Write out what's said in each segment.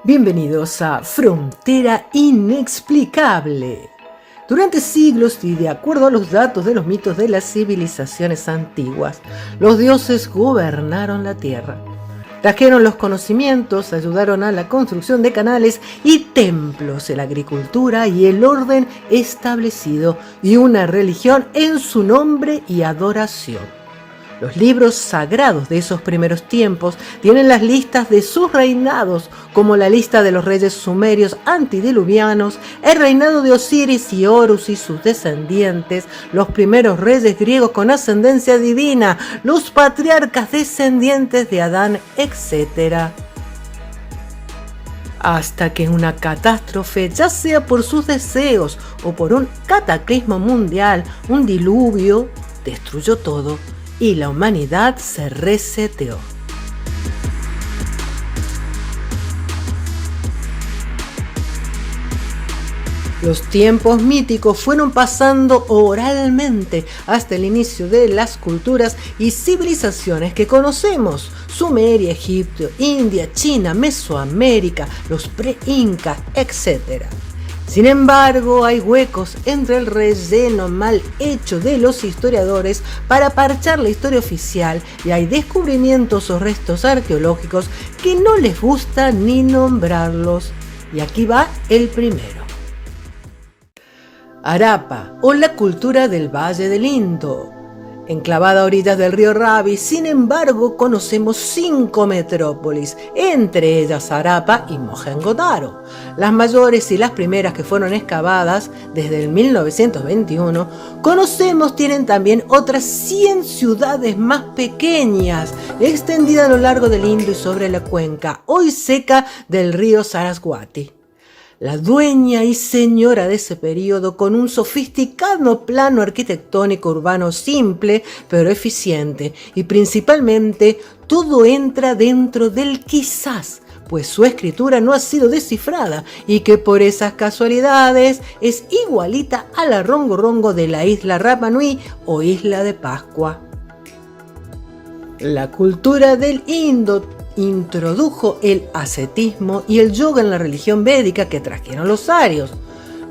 Bienvenidos a Frontera Inexplicable. Durante siglos y de acuerdo a los datos de los mitos de las civilizaciones antiguas, los dioses gobernaron la tierra. Trajeron los conocimientos, ayudaron a la construcción de canales y templos, la agricultura y el orden establecido y una religión en su nombre y adoración. Los libros sagrados de esos primeros tiempos tienen las listas de sus reinados, como la lista de los reyes sumerios antidiluvianos, el reinado de Osiris y Horus y sus descendientes, los primeros reyes griegos con ascendencia divina, los patriarcas descendientes de Adán, etc. Hasta que una catástrofe, ya sea por sus deseos o por un cataclismo mundial, un diluvio, destruyó todo. Y la humanidad se reseteó. Los tiempos míticos fueron pasando oralmente hasta el inicio de las culturas y civilizaciones que conocemos: Sumeria, Egipto, India, China, Mesoamérica, los pre-incas, etc. Sin embargo, hay huecos entre el relleno mal hecho de los historiadores para parchar la historia oficial y hay descubrimientos o restos arqueológicos que no les gusta ni nombrarlos. Y aquí va el primero. Harappa, o la cultura del Valle del Indo. Enclavada a orillas del río Ravi, sin embargo, conocemos 5 metrópolis, entre ellas Harappa y Mohenjo-Daro. Las mayores y las primeras que fueron excavadas desde el 1921, conocemos tienen también otras 100 ciudades más pequeñas, extendidas a lo largo del Indo y sobre la cuenca, hoy seca, del río Saraswati. La dueña y señora de ese periodo, con un sofisticado plano arquitectónico urbano simple pero eficiente, y principalmente todo entra dentro del quizás, pues su escritura no ha sido descifrada y que por esas casualidades es igualita a la Rongo Rongo de la isla Rapa Nui o isla de Pascua. La cultura del Indo introdujo el ascetismo y el yoga en la religión védica que trajeron los arios.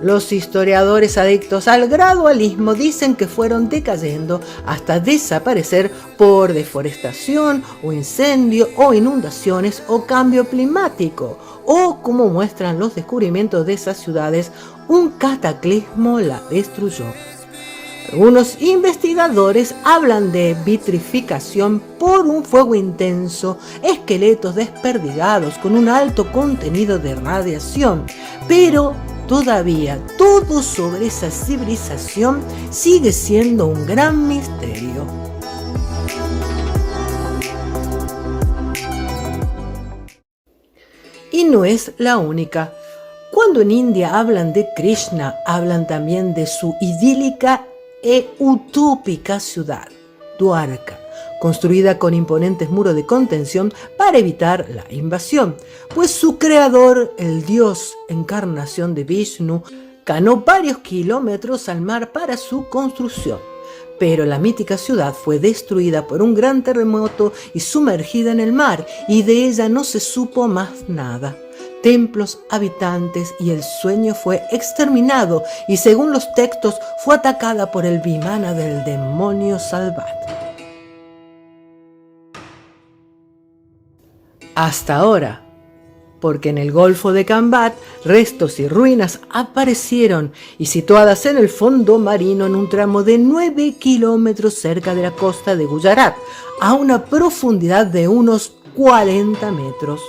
Los historiadores adictos al gradualismo dicen que fueron decayendo hasta desaparecer por deforestación o incendio o inundaciones o cambio climático, o como muestran los descubrimientos de esas ciudades, un cataclismo la destruyó. Algunos investigadores hablan de vitrificación por un fuego intenso, esqueletos desperdigados con un alto contenido de radiación, pero todavía todo sobre esa civilización sigue siendo un gran misterio. Y no es la única. Cuando en India hablan de Krishna, hablan también de su idílica e utópica ciudad, Dwarka, construida con imponentes muros de contención para evitar la invasión, pues su creador, el dios encarnación de Vishnu, ganó varios kilómetros al mar para su construcción. Pero la mítica ciudad fue destruida por un gran terremoto y sumergida en el mar, y de ella no se supo más nada. Templos, habitantes y el sueño fue exterminado, y según los textos fue atacada por el Vimana del demonio Salvat. Hasta ahora, porque en el Golfo de Kambat restos y ruinas aparecieron y situadas en el fondo marino en un tramo de 9 kilómetros cerca de la costa de Gujarat, a una profundidad de unos 40 metros.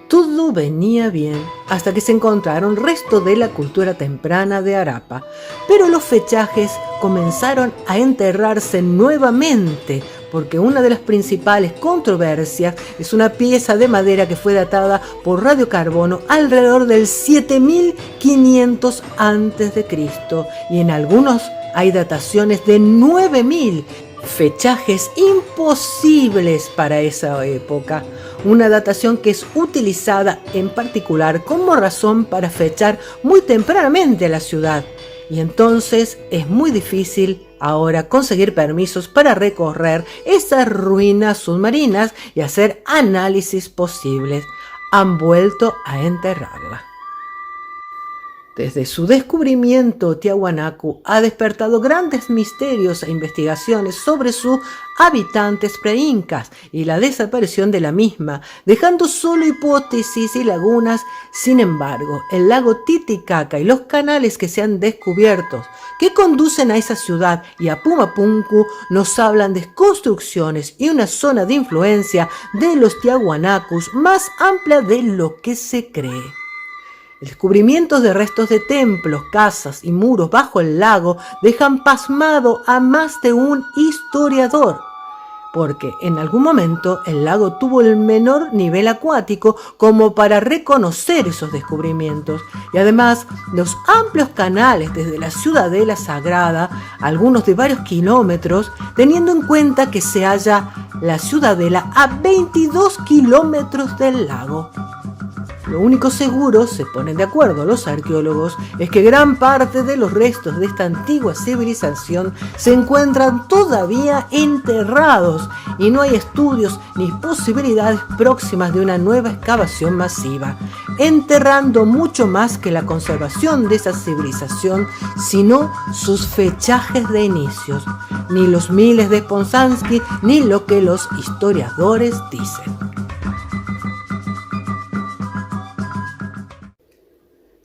Todo venía bien hasta que se encontraron restos de la cultura temprana de Harappa, pero los fechajes comenzaron a enterrarse nuevamente porque una de las principales controversias es una pieza de madera que fue datada por radiocarbono alrededor del 7500 a.C. y en algunos hay dataciones de 9000, fechajes imposibles para esa época. Una datación que es utilizada en particular como razón para fechar muy tempranamente a la ciudad. Y entonces es muy difícil ahora conseguir permisos para recorrer esas ruinas submarinas y hacer análisis posibles. Han vuelto a enterrarla. Desde su descubrimiento, Tiahuanacu ha despertado grandes misterios e investigaciones sobre sus habitantes pre-incas y la desaparición de la misma, dejando solo hipótesis y lagunas. Sin embargo, el lago Titicaca y los canales que se han descubierto, que conducen a esa ciudad y a Pumapunku, nos hablan de construcciones y una zona de influencia de los Tiahuanacus más amplia de lo que se cree. El descubrimiento de restos de templos, casas y muros bajo el lago dejan pasmado a más de un historiador, porque en algún momento el lago tuvo el menor nivel acuático como para reconocer esos descubrimientos, y además los amplios canales desde la ciudadela sagrada, algunos de varios kilómetros, teniendo en cuenta que se halla la ciudadela a 22 kilómetros del lago. Lo único seguro, se ponen de acuerdo los arqueólogos, es que gran parte de los restos de esta antigua civilización se encuentran todavía enterrados y no hay estudios ni posibilidades próximas de una nueva excavación masiva, enterrando mucho más que la conservación de esa civilización, sino sus fechajes de inicios, ni los miles de Sponsansky ni lo que los historiadores dicen.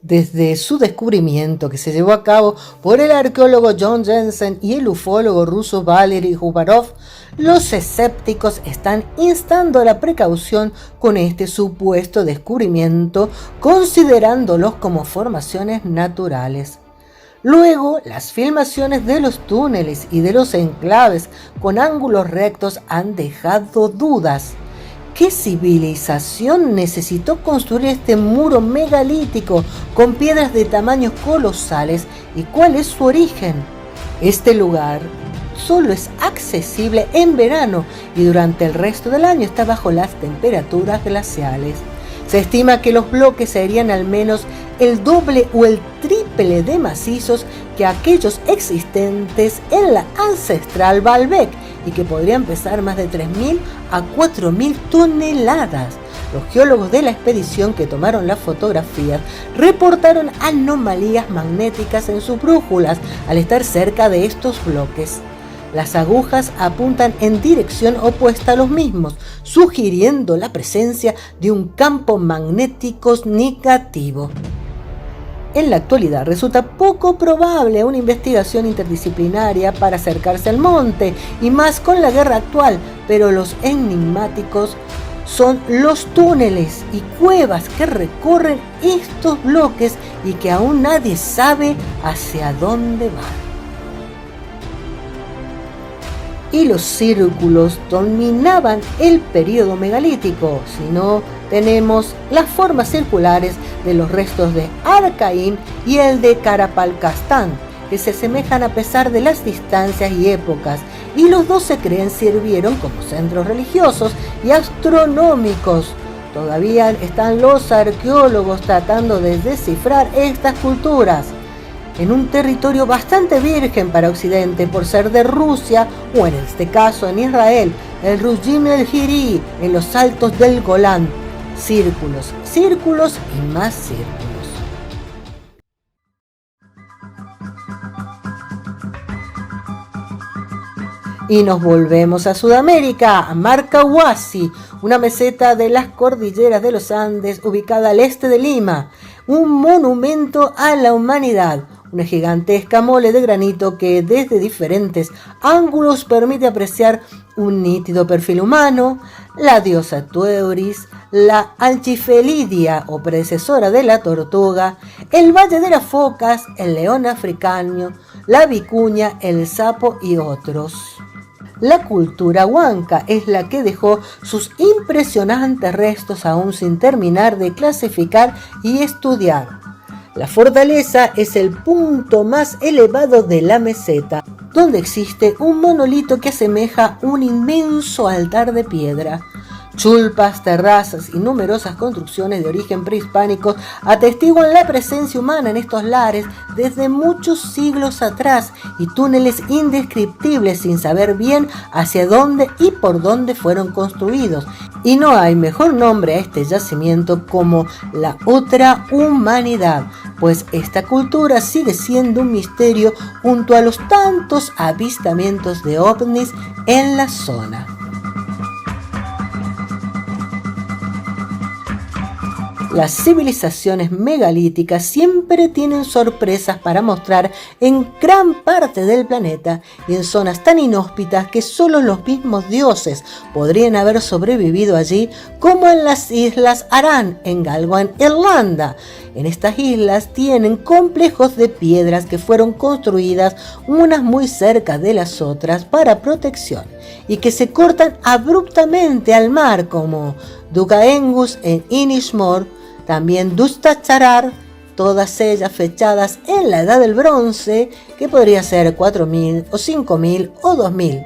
Desde su descubrimiento, que se llevó a cabo por el arqueólogo John Jensen y el ufólogo ruso Valery Hubarov, los escépticos están instando a la precaución con este supuesto descubrimiento, considerándolos como formaciones naturales. Luego, las filmaciones de los túneles y de los enclaves con ángulos rectos han dejado dudas. ¿Qué civilización necesitó construir este muro megalítico con piedras de tamaños colosales y cuál es su origen? Este lugar solo es accesible en verano y durante el resto del año está bajo las temperaturas glaciales. Se estima que los bloques serían al menos el doble o el triple de macizos que aquellos existentes en la ancestral Baalbek y que podrían pesar más de 3.000 a 4.000 toneladas. Los geólogos de la expedición que tomaron las fotografías reportaron anomalías magnéticas en sus brújulas al estar cerca de estos bloques. Las agujas apuntan en dirección opuesta a los mismos, sugiriendo la presencia de un campo magnético negativo. En la actualidad resulta poco probable una investigación interdisciplinaria para acercarse al monte, y más con la guerra actual, pero los enigmáticos son los túneles y cuevas que recorren estos bloques y que aún nadie sabe hacia dónde van. Y los círculos dominaban el período megalítico, si no tenemos las formas circulares de los restos de Arcaín y el de Karapalkastán, que se asemejan a pesar de las distancias y épocas, y los dos se creen sirvieron como centros religiosos y astronómicos. Todavía están los arqueólogos tratando de descifrar estas culturas, en un territorio bastante virgen para Occidente por ser de Rusia, o en este caso en Israel, el Rujim el Hiri, en los altos del Golán. Círculos, círculos y más círculos. Y nos volvemos a Sudamérica, a Marcahuasi, una meseta de las cordilleras de los Andes ubicada al este de Lima, un monumento a la humanidad. Una gigantesca mole de granito que desde diferentes ángulos permite apreciar un nítido perfil humano, la diosa Tueuris, la Alchifelidia o predecesora de la tortuga, el valle de las focas, el león africano, la vicuña, el sapo y otros. La cultura huanca es la que dejó sus impresionantes restos aún sin terminar de clasificar y estudiar. La fortaleza es el punto más elevado de la meseta, donde existe un monolito que asemeja un inmenso altar de piedra. Chulpas, terrazas y numerosas construcciones de origen prehispánico atestiguan la presencia humana en estos lares desde muchos siglos atrás y túneles indescriptibles sin saber bien hacia dónde y por dónde fueron construidos. Y no hay mejor nombre a este yacimiento como la otra humanidad, pues esta cultura sigue siendo un misterio junto a los tantos avistamientos de ovnis en la zona. Las civilizaciones megalíticas siempre tienen sorpresas para mostrar en gran parte del planeta y en zonas tan inhóspitas que solo los mismos dioses podrían haber sobrevivido allí, como en las Islas Aran, en Galway, Irlanda. En estas islas tienen complejos de piedras que fueron construidas unas muy cerca de las otras para protección y que se cortan abruptamente al mar, como Dugaengus en Inishmore, también Dustacharar, todas ellas fechadas en la Edad del Bronce, que podría ser 4000 o 5000 o 2000.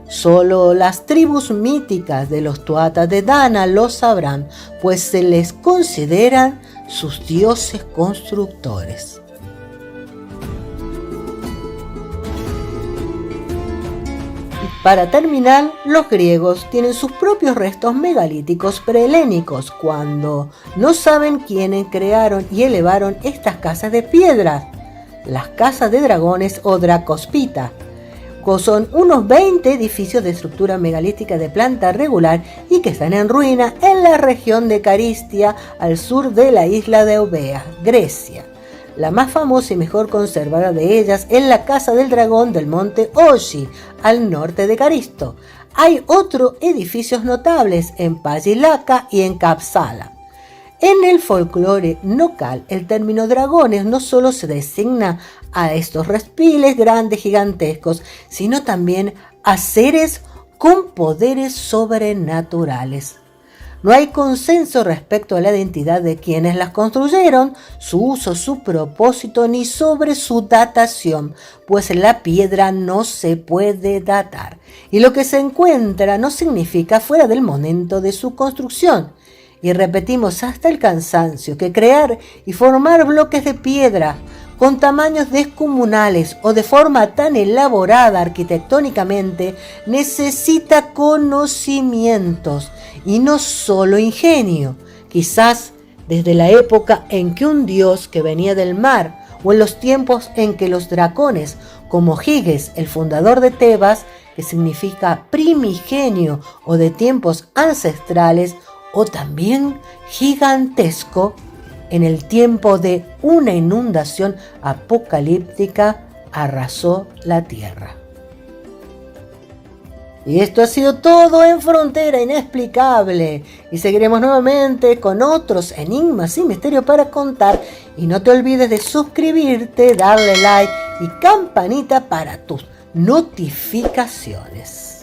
Solo las tribus míticas de los Tuatha de Danann lo sabrán, pues se les consideran sus dioses constructores. Para terminar, los griegos tienen sus propios restos megalíticos prehelénicos, cuando no saben quiénes crearon y elevaron estas casas de piedra, las casas de dragones o dracospita. Son unos 20 edificios de estructura megalítica de planta regular y que están en ruina en la región de Caristia, al sur de la isla de Eubea, Grecia. La más famosa y mejor conservada de ellas es la Casa del Dragón del monte Oshi, al norte de Caristo. Hay otros edificios notables en Pagilaka y en Kapsala. En el folclore local, el término dragones no solo se designa a estos reptiles grandes gigantescos, sino también a seres con poderes sobrenaturales. No hay consenso respecto a la identidad de quienes las construyeron, su uso, su propósito, ni sobre su datación, pues la piedra no se puede datar, y lo que se encuentra no significa fuera del momento de su construcción. Y repetimos hasta el cansancio que crear y formar bloques de piedra con tamaños descomunales o de forma tan elaborada arquitectónicamente necesita conocimientos y no solo ingenio, quizás desde la época en que un dios que venía del mar o en los tiempos en que los dracones, como Giges, el fundador de Tebas, que significa primigenio o de tiempos ancestrales, o también gigantesco, en el tiempo de una inundación apocalíptica, arrasó la tierra. Y esto ha sido todo en Frontera Inexplicable. Y seguiremos nuevamente con otros enigmas y misterios para contar. Y no te olvides de suscribirte, darle like y campanita para tus notificaciones.